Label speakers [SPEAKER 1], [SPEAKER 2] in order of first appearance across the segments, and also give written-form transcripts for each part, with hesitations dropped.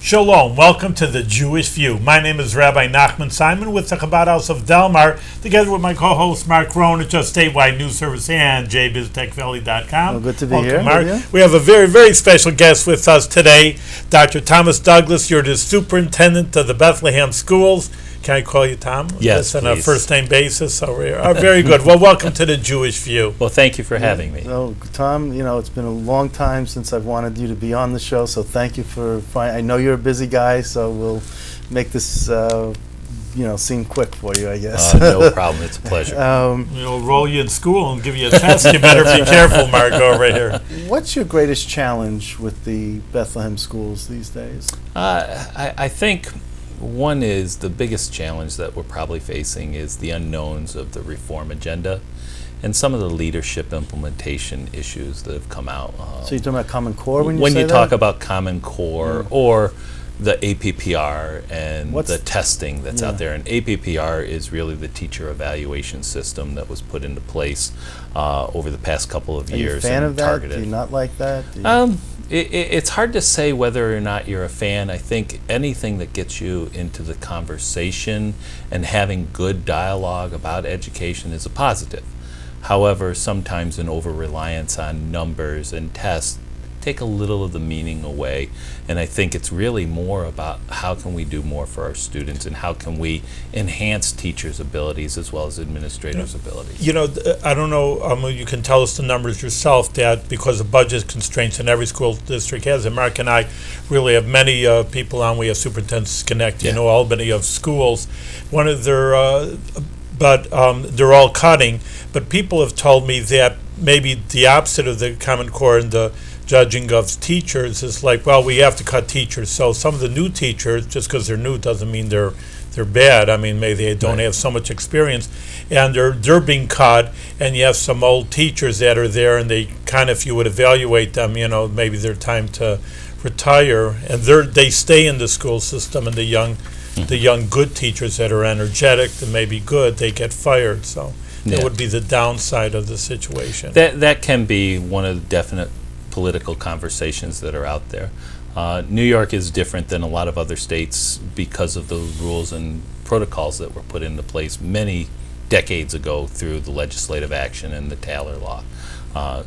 [SPEAKER 1] Shalom, welcome to the Jewish View. My name is Rabbi Nachman Simon with the Chabad House of Delmar, together with my co-host Mark Rohn at Just Statewide News Service and jbiztechvalley.com.
[SPEAKER 2] Well, good to be
[SPEAKER 1] welcome,
[SPEAKER 2] here.
[SPEAKER 1] Mark. We have a very, very special guest with us today, Dr. Thomas Douglas. You're the Superintendent of the Bethlehem Schools. Can I call you Tom?
[SPEAKER 3] Yes,
[SPEAKER 1] on
[SPEAKER 3] please.
[SPEAKER 1] a first-name basis. Very good. Well, welcome to the Jewish View.
[SPEAKER 3] Well, thank you for having me.
[SPEAKER 2] So, Tom, it's been a long time since I've wanted you to be on the show, so thank you for I know you're a busy guy, so we'll make this seem quick for you, I guess.
[SPEAKER 3] No problem. It's a pleasure.
[SPEAKER 1] We'll roll you in school and give you a test. You better be careful, Mark, over here.
[SPEAKER 2] What's your greatest challenge with the Bethlehem schools these days?
[SPEAKER 3] I think one is the biggest challenge that we're probably facing is the unknowns of the reform agenda and some of the leadership implementation issues that have come out.
[SPEAKER 2] So you're talking about Common Core when you say that?
[SPEAKER 3] When you talk about Common Core or the APPR and the testing that's out there. And APPR is really the teacher evaluation system that was put into place over the past couple of years.
[SPEAKER 2] Are you a fan of that?
[SPEAKER 3] Targeted.
[SPEAKER 2] Do you not like that?
[SPEAKER 3] It's hard to say whether or not you're a fan. I think anything that gets you into the conversation and having good dialogue about education is a positive. However, sometimes an over-reliance on numbers and tests take a little of the meaning away, and I think it's really more about how can we do more for our students and how can we enhance teachers' abilities as well as administrators' abilities.
[SPEAKER 1] I don't know, you can tell us the numbers yourself, that because of budget constraints and every school district has it. Mark and I really have many people on. We have Superintendents Connect, Albany of schools. One of their, they're all cutting, but people have told me that maybe the opposite of the Common Core and the judging of teachers is like, well, we have to cut teachers. So some of the new teachers, just because they're new doesn't mean they're bad. I mean, maybe they don't have so much experience, and they're being cut. And you have some old teachers that are there, and they kind of, if you would evaluate them, maybe their time to retire, and they stay in the school system. And the young good teachers that are energetic and maybe good, they get fired. So that would be the downside of the situation.
[SPEAKER 3] That can be one of the definite political conversations that are out there. New York is different than a lot of other states because of the rules and protocols that were put into place many decades ago through the legislative action and the Taylor Law.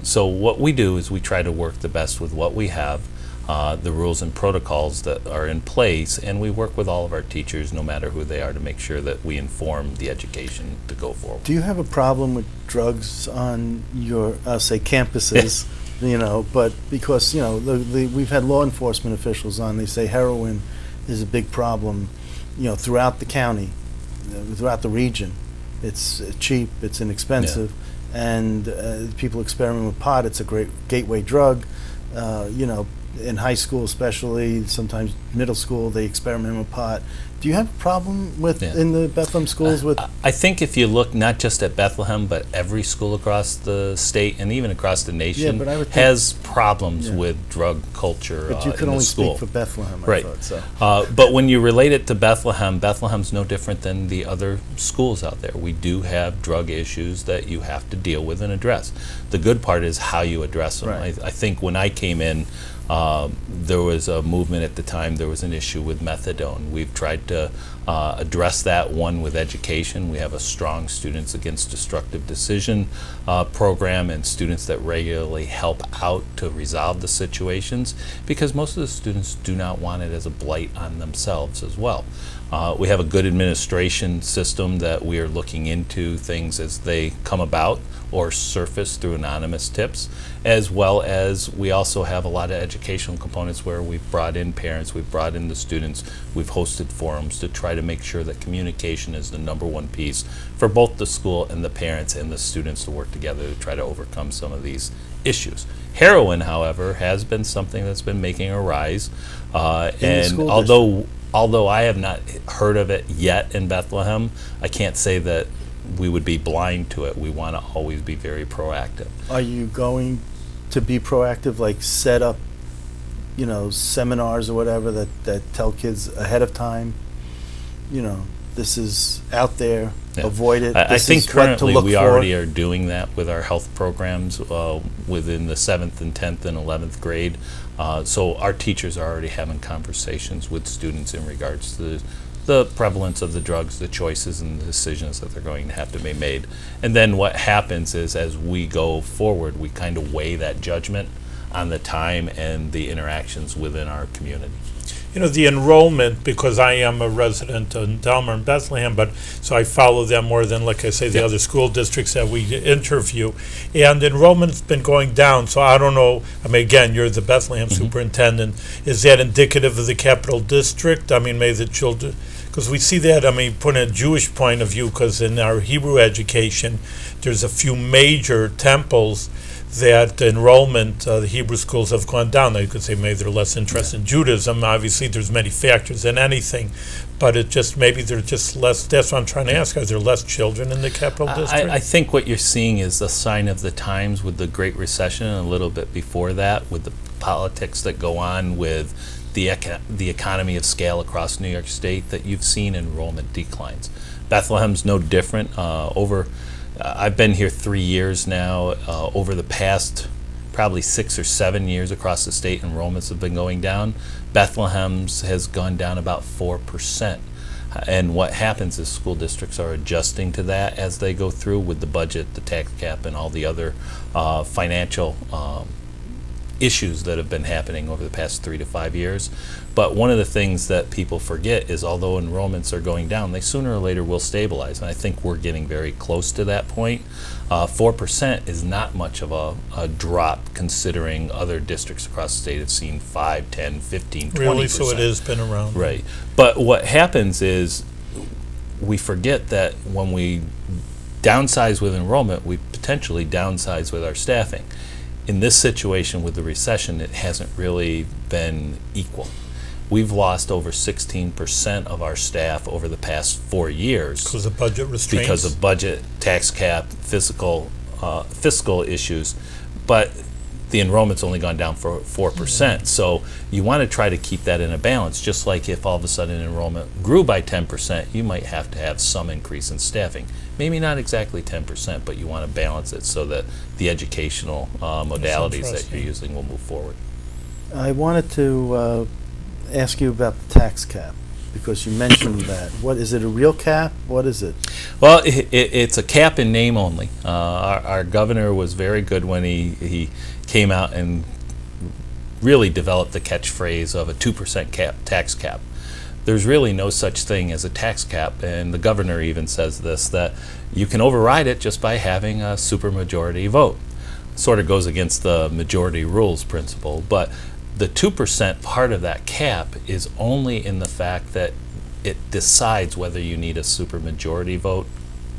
[SPEAKER 3] So what we do is we try to work the best with what we have, the rules and protocols that are in place, and we work with all of our teachers, no matter who they are, to make sure that we inform the education to go forward.
[SPEAKER 2] Do you have a problem with drugs on your, say, campuses? But because, we've had law enforcement officials on, they say heroin is a big problem, throughout the county, throughout the region. It's cheap, it's inexpensive, and people experiment with pot. It's a great gateway drug. In high school especially, sometimes middle school, they experiment with pot. Do you have a problem with in the Bethlehem schools with?
[SPEAKER 3] I think if you look not just at Bethlehem, but every school across the state and even across the nation has problems with drug culture.
[SPEAKER 2] But you can only
[SPEAKER 3] speak
[SPEAKER 2] for Bethlehem,
[SPEAKER 3] right?
[SPEAKER 2] I thought, so.
[SPEAKER 3] But when you relate it to Bethlehem, Bethlehem's no different than the other schools out there. We do have drug issues that you have to deal with and address. The good part is how you address them.
[SPEAKER 2] Right.
[SPEAKER 3] I think when I came in, there was a movement at the time. There was an issue with methadone. We've tried to address that, one with education. We have a strong Students Against Destructive Decision program and students that regularly help out to resolve the situations, because most of the students do not want it as a blight on themselves as well. We have a good administration system that we are looking into things as they come about or surface through anonymous tips, as well as we also have a lot of educational components where we've brought in parents, we've brought in the students, we've hosted forums to try to make sure that communication is the number one piece for both the school and the parents and the students to work together to try to overcome some of these issues. Heroin, however, has been something that's been making a rise, and although I have not heard of it yet in Bethlehem, I can't say that we would be blind to it. We want to always be very proactive.
[SPEAKER 2] Are you going to be proactive, like set up, seminars or whatever that tell kids ahead of time, this is out there,
[SPEAKER 3] Yeah.
[SPEAKER 2] avoid it.
[SPEAKER 3] I
[SPEAKER 2] This
[SPEAKER 3] think
[SPEAKER 2] is what to
[SPEAKER 3] currently
[SPEAKER 2] look
[SPEAKER 3] we
[SPEAKER 2] for.
[SPEAKER 3] already are doing that with our health programs within the 7th and 10th and 11th grade. So our teachers are already having conversations with students in regards to the prevalence of the drugs, the choices and the decisions that they're going to have to be made. And then what happens is as we go forward, we kind of weigh that judgment on the time and the interactions within our community.
[SPEAKER 1] You know, the enrollment, because I am a resident in Delmer and Bethlehem, but so I follow them more than, like I say, the
[SPEAKER 3] Yep.
[SPEAKER 1] other school districts that we interview. And enrollment's been going down, so I don't know, I mean, again, you're the Bethlehem superintendent. Is that indicative of the capital district? I mean, maybe the children, because we see that, I mean, put in a Jewish point of view, because in our Hebrew education, there's a few major temples that the enrollment, the Hebrew schools have gone down. Now, you could say maybe they're less interested in Judaism. Obviously, there's many factors in anything, but it just, maybe they're just less, that's what I'm trying to ask. Are there less children in the capital district?
[SPEAKER 3] I think what you're seeing is the sign of the times with the Great Recession and a little bit before that with the politics that go on with the economy of scale across New York State, that you've seen enrollment declines. Bethlehem's no different. I've been here 3 years now. Over the past probably 6 or 7 years across the state, enrollments have been going down. Bethlehem's has gone down about 4%. And what happens is school districts are adjusting to that as they go through with the budget, the tax cap, and all the other financial issues that have been happening over the past 3 to 5 years. But one of the things that people forget is although enrollments are going down, they sooner or later will stabilize. And I think we're getting very close to that point. 4% is not much of a drop considering other districts across the state have seen 5, 10, 15, 20%.
[SPEAKER 1] Really, so it has been around.
[SPEAKER 3] Right. But what happens is we forget that when we downsize with enrollment, we potentially downsize with our staffing. In this situation with the recession, it hasn't really been equal. We've lost over 16% of our staff over the past 4 years
[SPEAKER 1] Because of budget restraints?
[SPEAKER 3] because of budget, tax cap, fiscal issues. But the enrollment's only gone down for 4%. So you want to try to keep that in a balance. Just like if all of a sudden enrollment grew by 10%, you might have to have some increase in staffing. Maybe not exactly 10%, but you want to balance it so that the educational modalities that
[SPEAKER 1] interesting.
[SPEAKER 3] you're using will move forward.
[SPEAKER 2] I wanted to ask you about the tax cap, because you mentioned that. What, is it a real cap? What is it?
[SPEAKER 3] Well, it's a cap in name only. Our governor was very good when he came out and really developed the catchphrase of a 2% tax cap. There's really no such thing as a tax cap, and the governor even says this, that you can override it just by having a supermajority vote. Sort of goes against the majority rules principle, but the 2% part of that cap is only in the fact that it decides whether you need a supermajority vote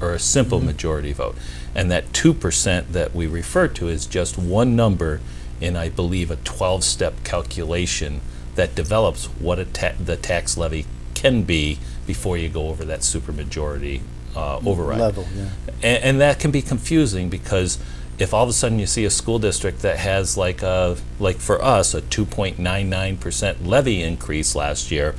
[SPEAKER 3] or a simple majority vote. And that 2% that we refer to is just one number in, I believe, a 12-step calculation that develops what the tax levy can be before you go over that supermajority override.
[SPEAKER 2] Level, yeah.
[SPEAKER 3] And that can be confusing because if all of a sudden you see a school district that has like for us, a 2.99% levy increase last year,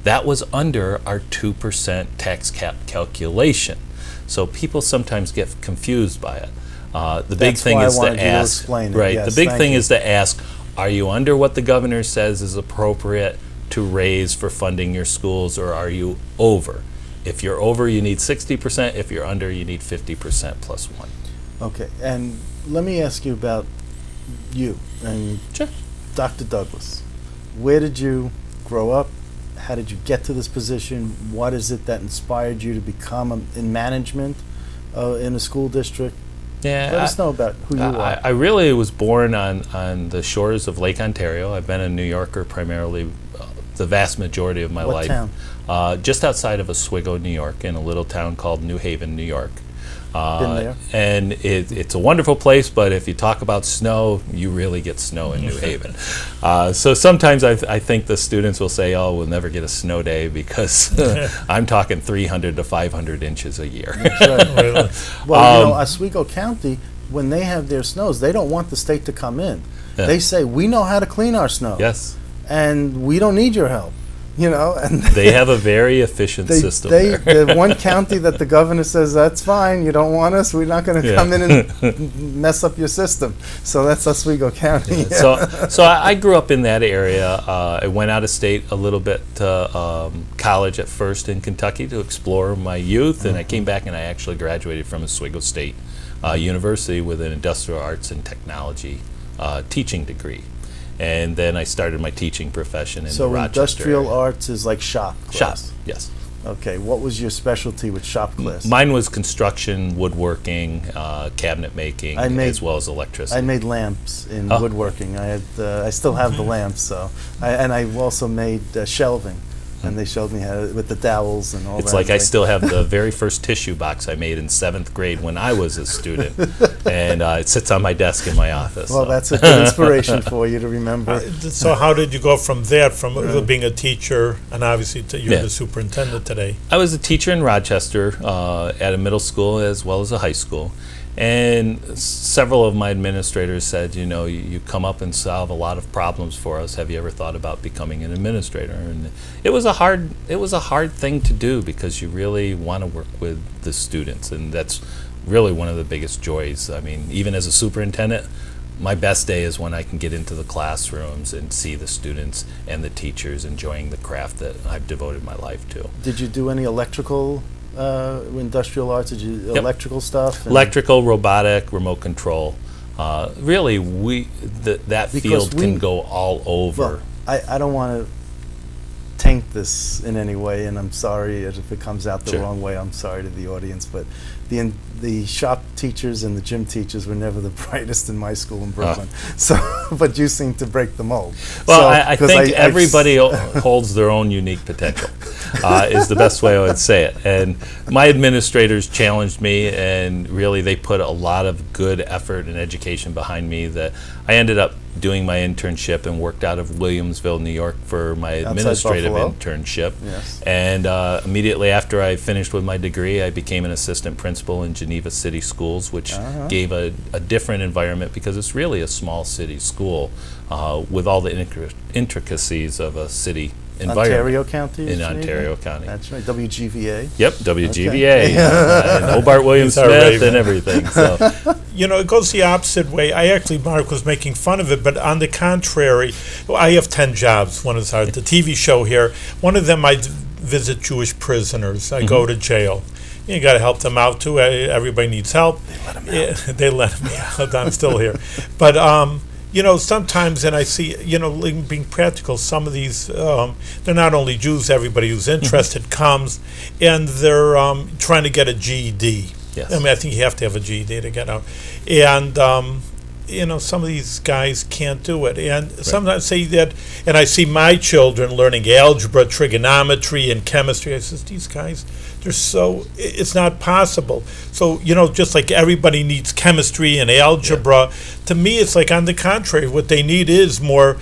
[SPEAKER 3] that was under our 2% tax cap calculation. So people sometimes get confused by it. The big
[SPEAKER 2] That's
[SPEAKER 3] thing
[SPEAKER 2] why I
[SPEAKER 3] is
[SPEAKER 2] wanted
[SPEAKER 3] to
[SPEAKER 2] you to
[SPEAKER 3] ask,
[SPEAKER 2] explain it.
[SPEAKER 3] right?
[SPEAKER 2] Yes,
[SPEAKER 3] The big
[SPEAKER 2] thank
[SPEAKER 3] thing
[SPEAKER 2] you.
[SPEAKER 3] is to ask, are you under what the governor says is appropriate to raise for funding your schools, or are you over? If you're over, you need 60%. If you're under, you need 50% plus 1.
[SPEAKER 2] Okay, and let me ask you about you and
[SPEAKER 3] Sure.
[SPEAKER 2] Dr. Douglas. Where did you grow up? How did you get to this position? What is it that inspired you to become in management in a school district?
[SPEAKER 3] Yeah,
[SPEAKER 2] Let us know about who you are.
[SPEAKER 3] I really was born on the shores of Lake Ontario. I've been a New Yorker primarily the vast majority of my
[SPEAKER 2] What
[SPEAKER 3] life.
[SPEAKER 2] town?
[SPEAKER 3] Just outside of Oswego, New York, in a little town called New Haven, New York.
[SPEAKER 2] Been there.
[SPEAKER 3] And it's a wonderful place, but if you talk about snow, you really get snow in New Haven. So sometimes I think the students will say, oh, we'll never get a snow day because I'm talking 300 to 500 inches a year.
[SPEAKER 1] Really?
[SPEAKER 2] Well, Oswego County, when they have their snows, they don't want the state to come in.
[SPEAKER 3] Yeah.
[SPEAKER 2] They say, we know how to clean our snow.
[SPEAKER 3] Yes.
[SPEAKER 2] And we don't need your help. and
[SPEAKER 3] They have a very efficient system there.
[SPEAKER 2] the one county that the governor says, that's fine, you don't want us, we're not going to come in and mess up your system. So that's Oswego County.
[SPEAKER 3] So I grew up in that area. I went out of state a little bit to college at first in Kentucky to explore my youth, and I came back and I actually graduated from Oswego State University with an industrial arts and technology teaching degree. And then I started my teaching profession in the
[SPEAKER 2] So
[SPEAKER 3] Rochester
[SPEAKER 2] industrial
[SPEAKER 3] area.
[SPEAKER 2] arts is like shop class?
[SPEAKER 3] Shop, yes.
[SPEAKER 2] Okay, what was your specialty with shop class?
[SPEAKER 3] Mine was construction, woodworking, cabinet making, as well as electricity.
[SPEAKER 2] I made lamps in
[SPEAKER 3] Oh.
[SPEAKER 2] woodworking. I still have the lamps, so. And I also made shelving, and they showed me how with the dowels and all that.
[SPEAKER 3] It's like I still have the very first tissue box I made in 7th grade when I was a student, and it sits on my desk in my office.
[SPEAKER 2] Well,
[SPEAKER 3] so.
[SPEAKER 2] that's a good inspiration for you to remember.
[SPEAKER 1] So how did you go from that, from being a teacher, and obviously you're
[SPEAKER 3] Yeah.
[SPEAKER 1] the superintendent today?
[SPEAKER 3] I was a teacher in Rochester at a middle school as well as a high school. And several of my administrators said, you come up and solve a lot of problems for us. Have you ever thought about becoming an administrator? And it was a hard thing to do because you really want to work with the students, and that's really one of the biggest joys. I mean, even as a superintendent, my best day is when I can get into the classrooms and see the students and the teachers enjoying the craft that I've devoted my life to.
[SPEAKER 2] Did you do any electrical industrial arts? Did you
[SPEAKER 3] Yep.
[SPEAKER 2] electrical stuff?
[SPEAKER 3] Electrical, robotic, remote control. Really, that
[SPEAKER 2] Because
[SPEAKER 3] field can go all over.
[SPEAKER 2] Well, I don't want to taint this in any way, and I'm sorry if it comes out the
[SPEAKER 3] Sure.
[SPEAKER 2] wrong way. I'm sorry to the audience, but the shop teachers and the gym teachers were never the brightest in my school in Brooklyn. So, but you seem to break the mold.
[SPEAKER 3] Well,
[SPEAKER 2] So,
[SPEAKER 3] I
[SPEAKER 2] 'cause
[SPEAKER 3] think
[SPEAKER 2] I've
[SPEAKER 3] everybody holds their own unique potential, is the best way I would say it. And my administrators challenged me, and really they put a lot of good effort and education behind me that I ended up doing my internship and worked out of Williamsville, New York for my
[SPEAKER 2] Outside
[SPEAKER 3] administrative
[SPEAKER 2] Buffalo.
[SPEAKER 3] internship.
[SPEAKER 2] Yes.
[SPEAKER 3] And immediately after I finished with my degree, I became an assistant principal in Geneva City Schools, which gave a different environment because it's really a small city school with all the intricacies of a city environment.
[SPEAKER 2] Ontario County? is
[SPEAKER 3] In
[SPEAKER 2] Geneva?
[SPEAKER 3] Ontario County.
[SPEAKER 2] That's right, WGVA.
[SPEAKER 3] Yep, WGVA,
[SPEAKER 2] Okay.
[SPEAKER 3] and Hobart William
[SPEAKER 1] He's our
[SPEAKER 3] Smith
[SPEAKER 1] Raven.
[SPEAKER 3] and everything. So,
[SPEAKER 1] It goes the opposite way. Mark was making fun of it, but on the contrary, I have 10 jobs. One is the TV show here. One of them, I visit Jewish prisoners. I go to jail. You got to help them out too. Everybody needs help. They let me out. I'm still here. But, sometimes, and I see, being practical, some of these, they're not only Jews, everybody who's interested comes, and they're trying to get a GED.
[SPEAKER 3] Yes.
[SPEAKER 1] I mean, I think you have to have a GED to get out. And, some of these guys can't do it. And sometimes I say that, and I see my children learning algebra, trigonometry, and chemistry. I says, these guys, it's not possible. So, just like everybody needs chemistry and algebra, to me it's like on the contrary, what they need is more.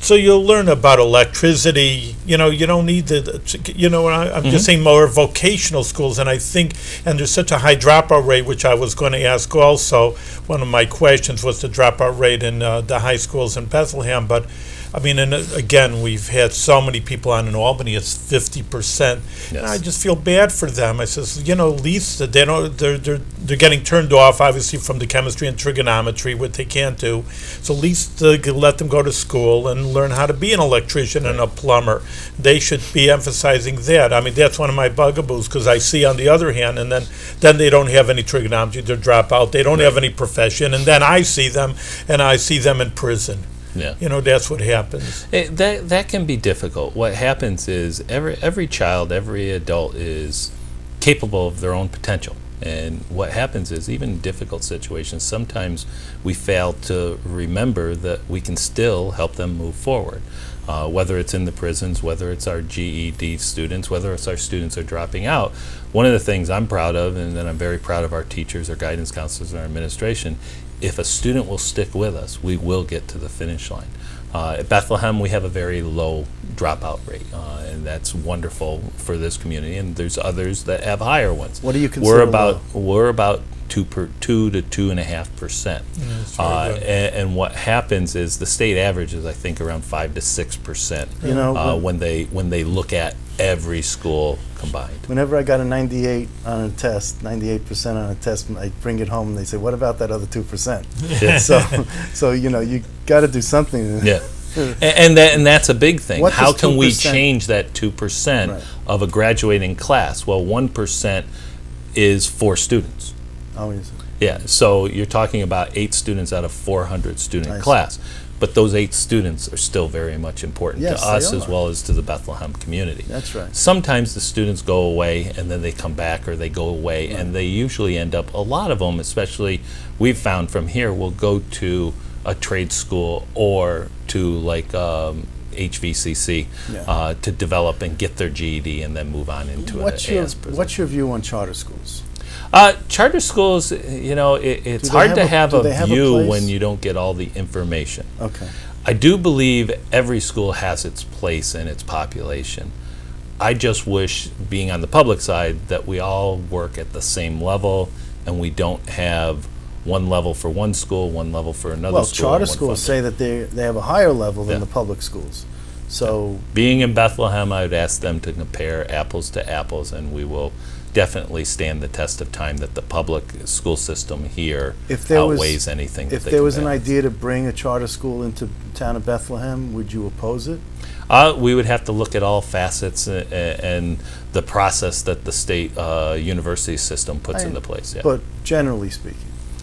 [SPEAKER 1] So you'll learn about electricity, you don't need I'm just saying more vocational schools, and I think, and there's such a high dropout rate, which I was going to ask also. One of my questions was the dropout rate in the high schools in Bethlehem, but I mean, and again, we've had so many people on in Albany, it's 50%. And I just feel bad for them. I says, at least they don't, they're getting turned off, obviously, from the chemistry and trigonometry, what they can't do. So at least let them go to school and learn how to be an electrician and a plumber. They should be emphasizing that. I mean, that's one of my bugaboos, because I see on the other hand, and then they don't have any trigonometry, they drop out, they don't have any profession, and then I see them, and I see them in prison.
[SPEAKER 3] yeah.
[SPEAKER 1] That's what happens.
[SPEAKER 3] That can be difficult. What happens is every child, every adult is capable of their own potential. And what happens is, even in difficult situations, sometimes we fail to remember that we can still help them move forward. Whether it's in the prisons, whether it's our GED students, whether it's our students are dropping out. One of the things I'm proud of, and that I'm very proud of our teachers, our guidance counselors, and our administration, if a student will stick with us, we will get to the finish line. At Bethlehem, we have a very low dropout rate, and that's wonderful for this community, and there's others that have higher ones.
[SPEAKER 2] What do you consider
[SPEAKER 3] We're about 2 to 2.5%.
[SPEAKER 1] That's very good.
[SPEAKER 3] And what happens is the state average is, I think, around 5 to 6%.
[SPEAKER 2] You know,
[SPEAKER 3] When they look at every school combined.
[SPEAKER 2] whenever I got a 98 on a test, 98% on a test, I bring it home and they say, "What about that other 2%?"
[SPEAKER 3] Yeah.
[SPEAKER 2] So you know, you got to do something.
[SPEAKER 3] Yeah. And that's a big thing.
[SPEAKER 2] What
[SPEAKER 3] How
[SPEAKER 2] does
[SPEAKER 3] can we
[SPEAKER 2] 2%
[SPEAKER 3] change that 2%
[SPEAKER 2] Right.
[SPEAKER 3] of a graduating class? Well, 1% is 4 students.
[SPEAKER 2] Always.
[SPEAKER 3] Yeah, so you're talking about 8 students out of 400 student
[SPEAKER 2] I see.
[SPEAKER 3] class. But those 8 students are still very much important
[SPEAKER 2] Yes,
[SPEAKER 3] to
[SPEAKER 2] they
[SPEAKER 3] us as
[SPEAKER 2] are.
[SPEAKER 3] well as to the Bethlehem community.
[SPEAKER 2] That's right.
[SPEAKER 3] Sometimes the students go away and then they come back, or they go away and they usually end up, a lot of them, especially we've found from here, will go to a trade school or to like HVCC
[SPEAKER 2] Yeah.
[SPEAKER 3] to develop and get their GED and then move on into
[SPEAKER 2] What's
[SPEAKER 3] an
[SPEAKER 2] your
[SPEAKER 3] AS position.
[SPEAKER 2] What's your view on charter schools?
[SPEAKER 3] Charter schools, you know, it's
[SPEAKER 2] Do they
[SPEAKER 3] hard
[SPEAKER 2] have
[SPEAKER 3] to
[SPEAKER 2] a-
[SPEAKER 3] have
[SPEAKER 2] do
[SPEAKER 3] a
[SPEAKER 2] they have a
[SPEAKER 3] view
[SPEAKER 2] place?
[SPEAKER 3] when you don't get all the information.
[SPEAKER 2] Okay.
[SPEAKER 3] I do believe every school has its place and its population. I just wish, being on the public side, that we all work at the same level and we don't have one level for one school, one level for another
[SPEAKER 2] Well,
[SPEAKER 3] school.
[SPEAKER 2] charter
[SPEAKER 3] and one
[SPEAKER 2] schools
[SPEAKER 3] funding.
[SPEAKER 2] say that they have a higher level than
[SPEAKER 3] Yeah.
[SPEAKER 2] the public schools. So
[SPEAKER 3] Being in Bethlehem, I would ask them to compare apples to apples, and we will definitely stand the test of time that the public school system here
[SPEAKER 2] If there was-
[SPEAKER 3] outweighs anything that
[SPEAKER 2] if
[SPEAKER 3] they
[SPEAKER 2] there
[SPEAKER 3] can
[SPEAKER 2] was an
[SPEAKER 3] balance.
[SPEAKER 2] idea to bring a charter school into the town of Bethlehem, would you oppose it?
[SPEAKER 3] We would have to look at all facets and the process that the state university system puts into place. Yeah.
[SPEAKER 2] But generally speaking,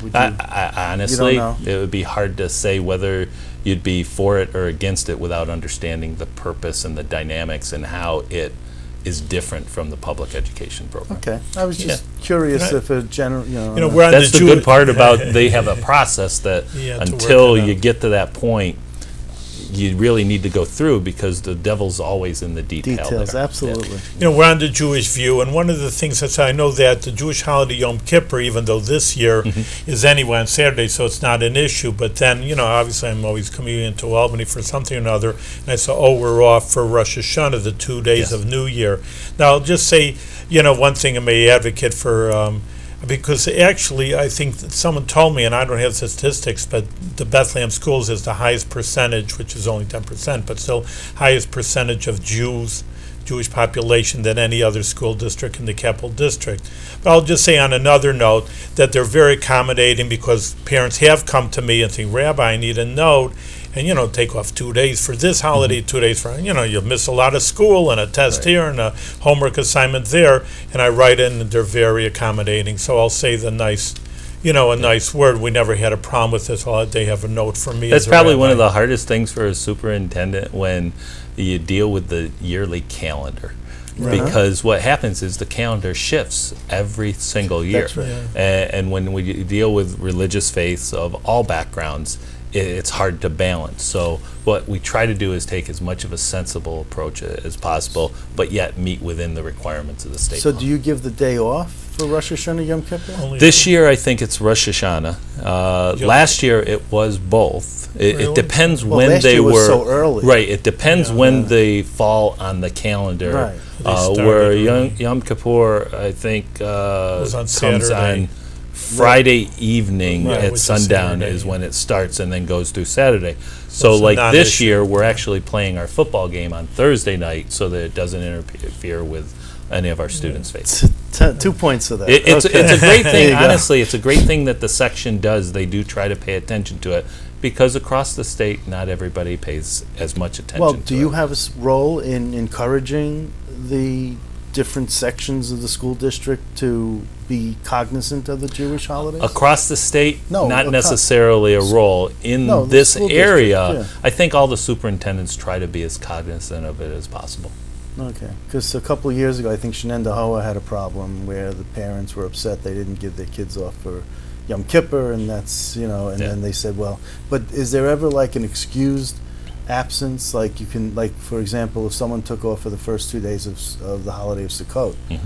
[SPEAKER 2] would you?
[SPEAKER 3] I honestly,
[SPEAKER 2] know?
[SPEAKER 3] it would be hard to say whether you'd be for it or against it without understanding the purpose and the dynamics and how it is different from the public education program.
[SPEAKER 2] Okay, I was just curious
[SPEAKER 1] Right.
[SPEAKER 2] if a general,
[SPEAKER 1] You know, we're on
[SPEAKER 3] That's the
[SPEAKER 1] Jew-
[SPEAKER 3] good part about they have a process that
[SPEAKER 1] Yeah, to work
[SPEAKER 3] until
[SPEAKER 1] it out.
[SPEAKER 3] you get to that point, you really need to go through, because the devil's always in the detail.
[SPEAKER 2] details,
[SPEAKER 3] there.
[SPEAKER 2] absolutely.
[SPEAKER 1] You know, we're on the Jewish view, and one of the things that I know that the Jewish holiday Yom Kippur, even though this year is anyway on Saturday, so it's not an issue, but then, you know, obviously I'm always commuting into Albany for something or another, and I saw, oh, we're off for Rosh Hashanah, the 2 days
[SPEAKER 3] Yes.
[SPEAKER 1] of New Year. Now, I'll just say, you know, one thing I may advocate for, because actually, I think that someone told me, and I don't have statistics, but the Bethlehem schools is the highest percentage, which is only 10%, but still highest percentage of Jewish population than any other school district in the Capital District. But I'll just say on another note that they're very accommodating, because parents have come to me and think, Rabbi, I need a note, and, you know, take off 2 days for this holiday, 2 days for, you know, you'll miss a lot of school and a test
[SPEAKER 3] Right.
[SPEAKER 1] here and a homework assignment there, and I write in and they're very accommodating. So I'll say the nice, you know, a nice word. We never had a problem with this. They have a note for me.
[SPEAKER 3] That's
[SPEAKER 1] as a
[SPEAKER 3] probably one of
[SPEAKER 1] rabbi.
[SPEAKER 3] the hardest things for a superintendent, when you deal with the yearly calendar. Because what happens is the calendar shifts every single year.
[SPEAKER 2] That's right.
[SPEAKER 3] And when we deal with religious faiths of all backgrounds, it's hard to balance. So what we try to do is take as much of a sensible approach as possible, but yet meet within the requirements of the state
[SPEAKER 2] So
[SPEAKER 3] law.
[SPEAKER 2] do you give the day off for Rosh Hashanah Yom Kippur?
[SPEAKER 1] Only-
[SPEAKER 3] This year, I think it's Rosh Hashanah.
[SPEAKER 1] Yom-
[SPEAKER 3] Last year, it was both. It
[SPEAKER 1] Really?
[SPEAKER 3] depends
[SPEAKER 2] Well,
[SPEAKER 3] when
[SPEAKER 2] last
[SPEAKER 3] they
[SPEAKER 2] year
[SPEAKER 3] were.
[SPEAKER 2] was so early.
[SPEAKER 3] Right. It depends
[SPEAKER 1] Yeah.
[SPEAKER 3] when
[SPEAKER 2] Yeah.
[SPEAKER 3] they fall on the calendar.
[SPEAKER 2] Right.
[SPEAKER 1] They started
[SPEAKER 3] Where
[SPEAKER 1] early.
[SPEAKER 3] Yom Kippur, I think,
[SPEAKER 1] was on
[SPEAKER 3] comes
[SPEAKER 1] Saturday.
[SPEAKER 3] on Friday evening
[SPEAKER 1] Right,
[SPEAKER 3] at
[SPEAKER 1] which is
[SPEAKER 3] sundown
[SPEAKER 1] Saturday,
[SPEAKER 3] is
[SPEAKER 1] yeah.
[SPEAKER 3] when it starts and then goes through Saturday. So
[SPEAKER 1] it's a
[SPEAKER 3] like this
[SPEAKER 1] non-issue.
[SPEAKER 3] year, we're actually playing our football game on Thursday night so that it doesn't interfere with any of our students' faith.
[SPEAKER 2] 2 points for that.
[SPEAKER 3] It's
[SPEAKER 2] Okay.
[SPEAKER 3] a great
[SPEAKER 2] There
[SPEAKER 3] thing,
[SPEAKER 2] you go.
[SPEAKER 3] honestly. It's a great thing that the section does. They do try to pay attention to it, because across the state, not everybody pays as much attention
[SPEAKER 2] Well,
[SPEAKER 3] to
[SPEAKER 2] do
[SPEAKER 3] it.
[SPEAKER 2] you have a role in encouraging the different sections of the school district to be cognizant of the Jewish holidays?
[SPEAKER 3] Across the state,
[SPEAKER 2] No,
[SPEAKER 3] not
[SPEAKER 2] across-
[SPEAKER 3] necessarily a role. In
[SPEAKER 2] No, the
[SPEAKER 3] this
[SPEAKER 2] school district,
[SPEAKER 3] area,
[SPEAKER 2] yeah.
[SPEAKER 3] I think all the superintendents try to be as cognizant of it as possible.
[SPEAKER 2] Okay, because a couple of years ago, I think Shenendahoa had a problem where the parents were upset they didn't give their kids off for Yom Kippur, and that's, you know, and
[SPEAKER 3] Yeah.
[SPEAKER 2] then they said, well, but is there ever like an excused absence? Like you can, like, for example, if someone took off for the first 2 days of the holiday of Sukkot,
[SPEAKER 3] Mhm.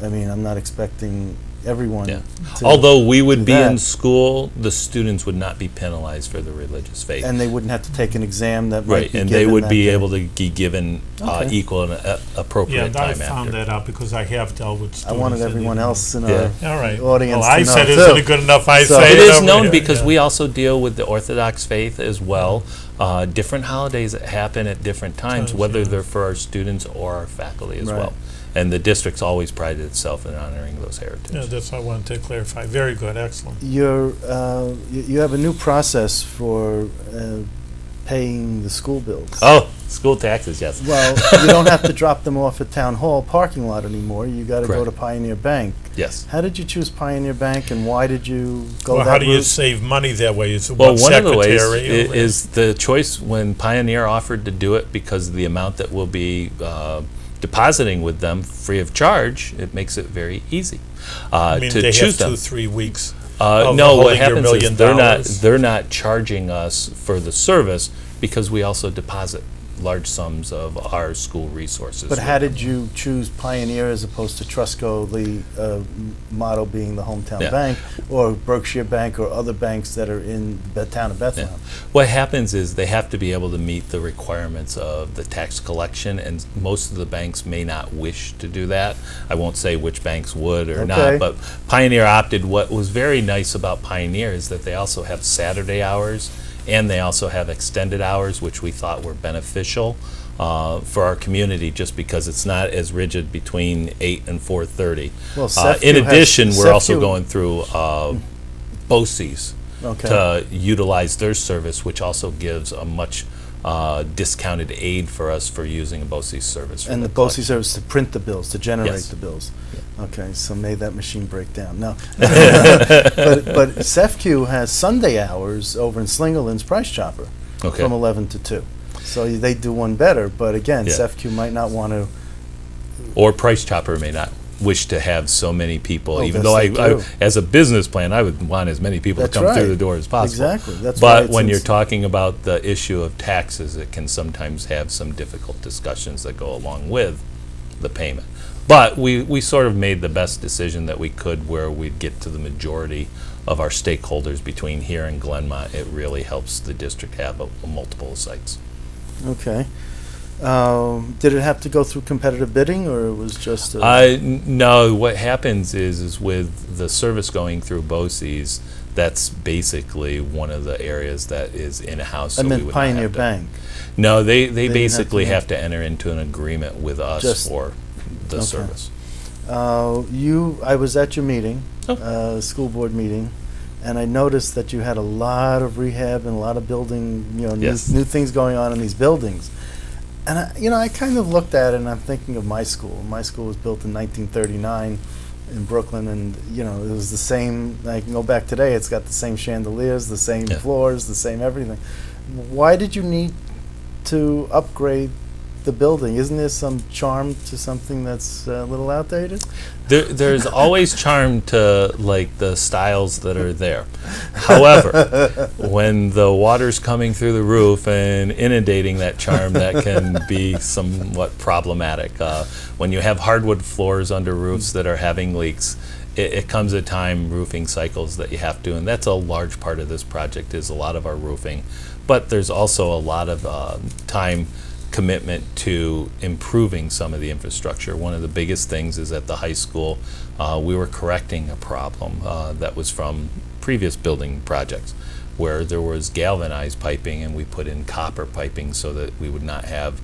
[SPEAKER 2] I mean, I'm not expecting everyone.
[SPEAKER 3] Yeah.
[SPEAKER 2] to
[SPEAKER 3] Although we would
[SPEAKER 2] do
[SPEAKER 3] be
[SPEAKER 2] that.
[SPEAKER 3] in school, the students would not be penalized for the religious faith.
[SPEAKER 2] And they wouldn't have to take an exam that might
[SPEAKER 3] Right,
[SPEAKER 2] be
[SPEAKER 3] and they
[SPEAKER 2] given
[SPEAKER 3] would
[SPEAKER 2] that
[SPEAKER 3] be
[SPEAKER 2] day.
[SPEAKER 3] able to be given
[SPEAKER 2] Okay.
[SPEAKER 3] equal and
[SPEAKER 1] Yeah,
[SPEAKER 3] appropriate
[SPEAKER 1] and I
[SPEAKER 3] time
[SPEAKER 1] found
[SPEAKER 3] after.
[SPEAKER 1] that out because I have dealt with
[SPEAKER 2] I
[SPEAKER 1] students.
[SPEAKER 2] wanted
[SPEAKER 1] that
[SPEAKER 2] everyone
[SPEAKER 1] didn't
[SPEAKER 2] else in
[SPEAKER 3] Yeah.
[SPEAKER 2] our
[SPEAKER 1] All right.
[SPEAKER 2] audience
[SPEAKER 1] Well, I
[SPEAKER 2] to
[SPEAKER 1] said,
[SPEAKER 2] know,
[SPEAKER 1] isn't
[SPEAKER 2] too.
[SPEAKER 1] it good enough I
[SPEAKER 2] So-
[SPEAKER 1] say
[SPEAKER 3] It
[SPEAKER 1] it
[SPEAKER 3] is
[SPEAKER 1] over
[SPEAKER 3] known
[SPEAKER 1] here?
[SPEAKER 3] because
[SPEAKER 1] Yeah.
[SPEAKER 3] we also deal with the Orthodox faith as well. Different holidays that happen at different times,
[SPEAKER 1] Times,
[SPEAKER 3] whether
[SPEAKER 1] yeah.
[SPEAKER 3] they're for our students or our faculty as
[SPEAKER 2] Right.
[SPEAKER 3] well. And the district's always prided itself in honoring those heritage.
[SPEAKER 1] Yeah, that's what I wanted to clarify. Very good, excellent.
[SPEAKER 2] You have a new process for paying the school bills.
[SPEAKER 3] Oh, school taxes, yes.
[SPEAKER 2] Well, you don't have to drop them off at Town Hall parking lot anymore. You got to go
[SPEAKER 3] Correct.
[SPEAKER 2] to Pioneer Bank.
[SPEAKER 3] Yes.
[SPEAKER 2] How did you choose Pioneer Bank, and why did you go
[SPEAKER 1] Well,
[SPEAKER 2] that
[SPEAKER 1] how do you
[SPEAKER 2] route?
[SPEAKER 1] save money that way? Is it
[SPEAKER 3] Well,
[SPEAKER 1] what
[SPEAKER 3] one of the ways
[SPEAKER 1] secretary?
[SPEAKER 3] is the choice when Pioneer offered to do it because of the amount that will be depositing with them free of charge. It makes it very easy
[SPEAKER 1] I mean,
[SPEAKER 3] to
[SPEAKER 1] they
[SPEAKER 3] choose
[SPEAKER 1] have
[SPEAKER 3] them.
[SPEAKER 1] 2-3 weeks. of
[SPEAKER 3] No, what
[SPEAKER 1] holding your
[SPEAKER 3] happens
[SPEAKER 1] $1 million.
[SPEAKER 3] is they're not charging us for the service because we also deposit large sums of our school resources.
[SPEAKER 2] But
[SPEAKER 3] with
[SPEAKER 2] how
[SPEAKER 3] them.
[SPEAKER 2] did you choose Pioneer as opposed to Trustco, the motto being the hometown
[SPEAKER 3] Yeah.
[SPEAKER 2] bank, or Berkshire Bank, or other banks that are in the town of Bethlehem?
[SPEAKER 3] What happens is they have to be able to meet the requirements of the tax collection, and most of the banks may not wish to do that. I won't say which banks would or
[SPEAKER 2] Okay.
[SPEAKER 3] not, but Pioneer opted. What was very nice about Pioneer is that they also have Saturday hours, and they also have extended hours, which we thought were beneficial for our community, just because it's not as rigid between 8 and 4:30.
[SPEAKER 2] Well,
[SPEAKER 3] In
[SPEAKER 2] CEFCU has-
[SPEAKER 3] addition, we're also
[SPEAKER 2] CEFCU
[SPEAKER 3] going through BOCES
[SPEAKER 2] Okay.
[SPEAKER 3] to utilize their service, which also gives a much discounted aid for us for using a BOCES service. for
[SPEAKER 2] And the
[SPEAKER 3] collection.
[SPEAKER 2] BOCES service to print the bills, to generate
[SPEAKER 3] Yes.
[SPEAKER 2] the bills. Okay, so may that machine break down. No. But CEFCU has Sunday hours over in Slingerland's Price Chopper
[SPEAKER 3] Okay.
[SPEAKER 2] from 11 to 2. So they do one better, but again,
[SPEAKER 3] Yeah.
[SPEAKER 2] CEFCU might not want to.
[SPEAKER 3] Or Price Chopper may not wish to have so many people,
[SPEAKER 2] Oh,
[SPEAKER 3] even
[SPEAKER 2] yes,
[SPEAKER 3] though
[SPEAKER 2] they do.
[SPEAKER 3] as a business plan, I would want as many people
[SPEAKER 2] That's
[SPEAKER 3] to come through
[SPEAKER 2] right.
[SPEAKER 3] the door as possible.
[SPEAKER 2] Exactly. That's why
[SPEAKER 3] But
[SPEAKER 2] it's
[SPEAKER 3] when you're
[SPEAKER 2] ins-
[SPEAKER 3] talking about the issue of taxes, it can sometimes have some difficult discussions that go along with the payment. But we sort of made the best decision that we could where we'd get to the majority of our stakeholders between here and Glenmont. It really helps the district have multiple sites.
[SPEAKER 2] Okay. Did it have to go through competitive bidding, or it was just?
[SPEAKER 3] No, what happens is with the service going through BOCES, that's basically one of the areas that is in-house.
[SPEAKER 2] I
[SPEAKER 3] so we
[SPEAKER 2] meant
[SPEAKER 3] would not
[SPEAKER 2] Pioneer
[SPEAKER 3] have to-
[SPEAKER 2] Bank.
[SPEAKER 3] No, they
[SPEAKER 2] didn't have
[SPEAKER 3] basically
[SPEAKER 2] to-
[SPEAKER 3] have to enter into an agreement with us
[SPEAKER 2] Just-
[SPEAKER 3] for the
[SPEAKER 2] okay.
[SPEAKER 3] service.
[SPEAKER 2] I was at your meeting,
[SPEAKER 3] Oh.
[SPEAKER 2] school board meeting, and I noticed that you had a lot of rehab and a lot of building,
[SPEAKER 3] Yes.
[SPEAKER 2] new things going on in these buildings. And I kind of looked at it, and I'm thinking of my school. My school was built in 1939 in Brooklyn, and it was the same. I can go back today; it's got the same chandeliers, the same
[SPEAKER 3] Yeah.
[SPEAKER 2] floors, the same everything. Why did you need to upgrade the building? Isn't there some charm to something that's a little outdated?
[SPEAKER 3] There's always charm to like the styles that are there. However, when the water's coming through the roof and inundating that charm, that can be somewhat problematic. When you have hardwood floors under roofs that are having leaks, it comes a time, roofing cycles, that you have to, and that's a large part of this project is a lot of our roofing. But there's also a lot of time commitment to improving some of the infrastructure. One of the biggest things is at the high school, we were correcting a problem that was from previous building projects where there was galvanized piping and we put in copper piping so that we would not have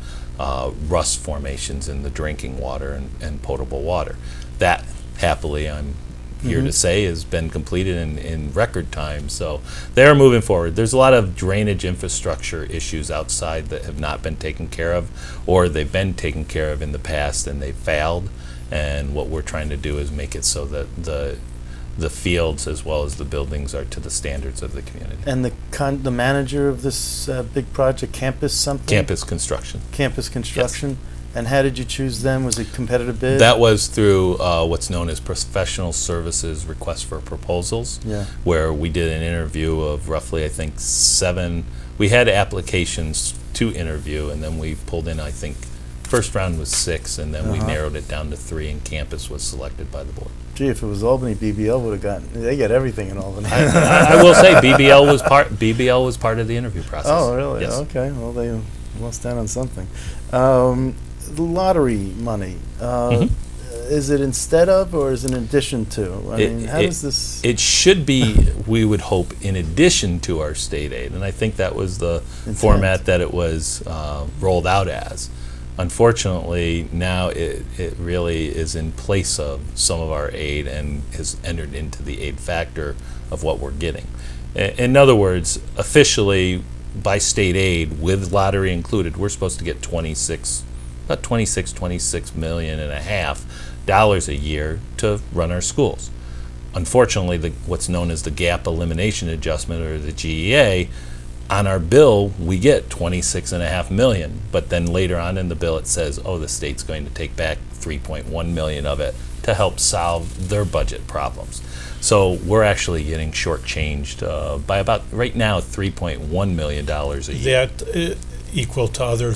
[SPEAKER 3] rust formations in the drinking water and potable water. That, happily, I'm here to say, has been completed in record time. So they're moving forward. There's a lot of drainage infrastructure issues outside that have not been taken care of, or they've been taken care of in the past and they've failed. And what we're trying to do is make it so that the fields as well as the buildings are to the standards of the community.
[SPEAKER 2] And the manager of this big project, Campus something?
[SPEAKER 3] Campus construction.
[SPEAKER 2] Campus Construction. And how did you choose them? Was it competitive bid?
[SPEAKER 3] That was through what's known as professional services request for proposals,
[SPEAKER 2] Yeah.
[SPEAKER 3] where we did an interview of roughly, I think, 7. We had applications to interview, and then we pulled in, I think, first round was 6, and then we
[SPEAKER 2] Uh-huh.
[SPEAKER 3] narrowed it down to 3, and campus was selected by the board.
[SPEAKER 2] Gee, if it was Albany, BBL would have gotten, they get everything in Albany.
[SPEAKER 3] I will say BBL was part of the interview process.
[SPEAKER 2] Oh, really?
[SPEAKER 3] Yes.
[SPEAKER 2] Okay, well, they lost out on something. The lottery money,
[SPEAKER 3] Mhm.
[SPEAKER 2] is it instead of or is it in addition to? I mean, how does this?
[SPEAKER 3] It should be, we would hope, in addition to our state aid, and I think that was the
[SPEAKER 2] Intent.
[SPEAKER 3] format that it was rolled out as. Unfortunately, now it really is in place of some of our aid and has entered into the aid factor of what we're getting. In other words, officially, by state aid, with lottery included, we're supposed to get about 26 million and a half dollars a year to run our schools. Unfortunately, what's known as the gap elimination adjustment, or the GEA, on our bill we get 26.5 million, but then later on in the bill it says, oh, the state's going to take back 3.1 million of it to help solve their budget problems. So we're actually getting shortchanged by about, right now, $3.1 million a year.
[SPEAKER 1] That equal to other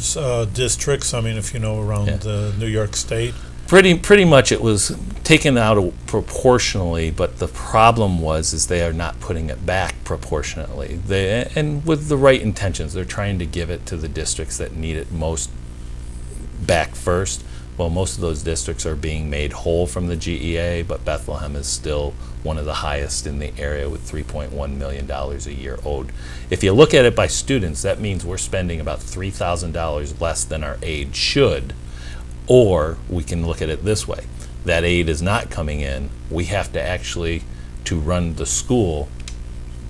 [SPEAKER 1] districts? I mean, if you know, around New York State?
[SPEAKER 3] Pretty much it was taken out proportionally, but the problem is they are not putting it back proportionately. And with the right intentions, they're trying to give it to the districts that need it most back first. Well, most of those districts are being made whole from the GEA, but Bethlehem is still one of the highest in the area with $3.1 million a year owed. If you look at it by students, that means we're spending about $3,000 less than our aid should. Or we can look at it this way. That aid is not coming in. We have to actually, to run the school,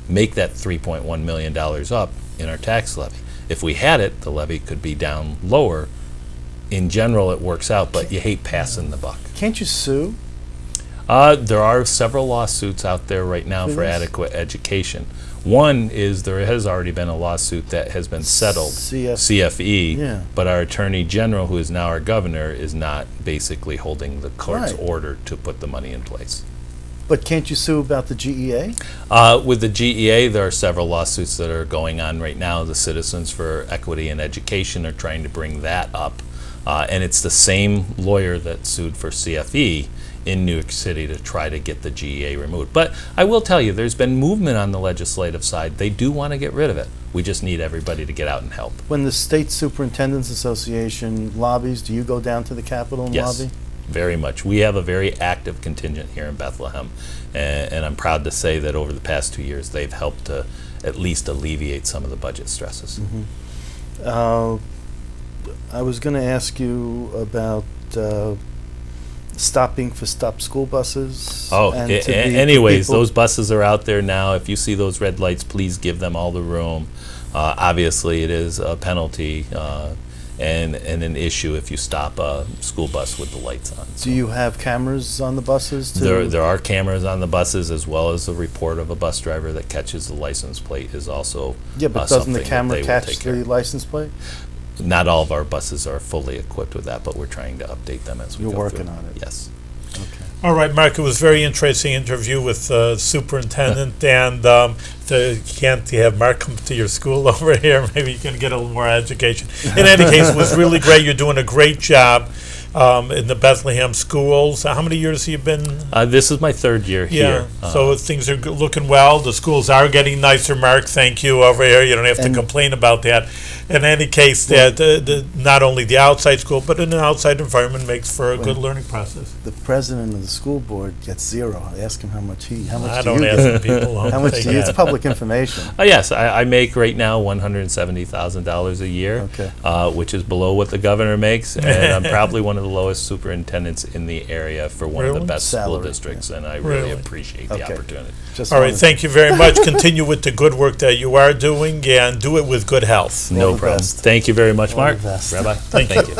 [SPEAKER 3] make that $3.1 million up in our tax levy. If we had it, the levy could be down lower. In general, it works out, but you hate passing the buck.
[SPEAKER 2] Can't you sue?
[SPEAKER 3] There are several lawsuits out there right now
[SPEAKER 2] For
[SPEAKER 3] for
[SPEAKER 2] this?
[SPEAKER 3] adequate education. One is there has already been a lawsuit that has been settled, CFE,
[SPEAKER 2] Yeah.
[SPEAKER 3] but our Attorney General, who is now our governor, is not basically holding the court's
[SPEAKER 2] Right.
[SPEAKER 3] order to put the money in place.
[SPEAKER 2] But can't you sue about the GEA?
[SPEAKER 3] With the GEA, there are several lawsuits that are going on right now. The Citizens for Equity and Education are trying to bring that up. And it's the same lawyer that sued for CFE in New York City to try to get the GEA removed. But I will tell you, there's been movement on the legislative side. They do want to get rid of it. We just need everybody to get out and help.
[SPEAKER 2] When the State Superintendent's Association lobbies, do you go down to the Capitol and
[SPEAKER 3] Yes,
[SPEAKER 2] lobby?
[SPEAKER 3] very much. We have a very active contingent here in Bethlehem, and I'm proud to say that over the past 2 years, they've helped to at least alleviate some of the budget stresses.
[SPEAKER 2] I was going to ask you about stopping for stop school buses.
[SPEAKER 3] Oh,
[SPEAKER 2] and to be-
[SPEAKER 3] anyways,
[SPEAKER 2] people-
[SPEAKER 3] those buses are out there now. If you see those red lights, please give them all the room. Obviously, it is a penalty and an issue if you stop a school bus with the lights on.
[SPEAKER 2] Do you have cameras on the buses?
[SPEAKER 3] There are cameras on the buses, as well as a report of a bus driver that catches the license plate is also
[SPEAKER 2] Yeah, but doesn't the
[SPEAKER 3] something that
[SPEAKER 2] camera
[SPEAKER 3] they will
[SPEAKER 2] catch
[SPEAKER 3] take care
[SPEAKER 2] the
[SPEAKER 3] of.
[SPEAKER 2] license plate?
[SPEAKER 3] Not all of our buses are fully equipped with that, but we're trying to update them as we
[SPEAKER 2] You're
[SPEAKER 3] go
[SPEAKER 2] working
[SPEAKER 3] through.
[SPEAKER 2] on it.
[SPEAKER 3] Yes.
[SPEAKER 2] Okay.
[SPEAKER 1] All right, Mark, it was a very interesting interview with Superintendent, and can't you have Mark come to your school over here? Maybe you can get a little more education. In any case, it was really great. You're doing a great job in the Bethlehem schools. How many years have you been?
[SPEAKER 3] This is my 3rd year here.
[SPEAKER 1] So things are looking well. The schools are getting nicer, Mark. Thank you over here. You don't have to
[SPEAKER 2] And-
[SPEAKER 1] complain about that. In any case, that not only the outside school, but in an outside environment makes for a good learning process.
[SPEAKER 2] The president of the school board gets 0. I ask him how much
[SPEAKER 1] I
[SPEAKER 2] do
[SPEAKER 1] don't
[SPEAKER 2] you
[SPEAKER 1] ask
[SPEAKER 2] get?
[SPEAKER 1] people.
[SPEAKER 2] How much do you? It's public information.
[SPEAKER 3] Yes, I make right now $170,000 a year,
[SPEAKER 2] Okay.
[SPEAKER 3] which is below what the governor makes, and I'm probably one of the lowest superintendents in the area for one of
[SPEAKER 1] Really?
[SPEAKER 3] the best school
[SPEAKER 2] Salary,
[SPEAKER 3] districts, and I really
[SPEAKER 1] Really?
[SPEAKER 3] appreciate the
[SPEAKER 2] Okay.
[SPEAKER 3] opportunity.
[SPEAKER 2] Just
[SPEAKER 1] All right,
[SPEAKER 2] wanted-
[SPEAKER 1] thank you very much. Continue with the good work that you are doing, and do it with good health.
[SPEAKER 3] No
[SPEAKER 2] the
[SPEAKER 3] problem.
[SPEAKER 2] best.
[SPEAKER 3] Thank you very much,
[SPEAKER 2] All
[SPEAKER 3] Mark.
[SPEAKER 2] the best.
[SPEAKER 3] Rabbi,
[SPEAKER 1] Thank
[SPEAKER 3] you.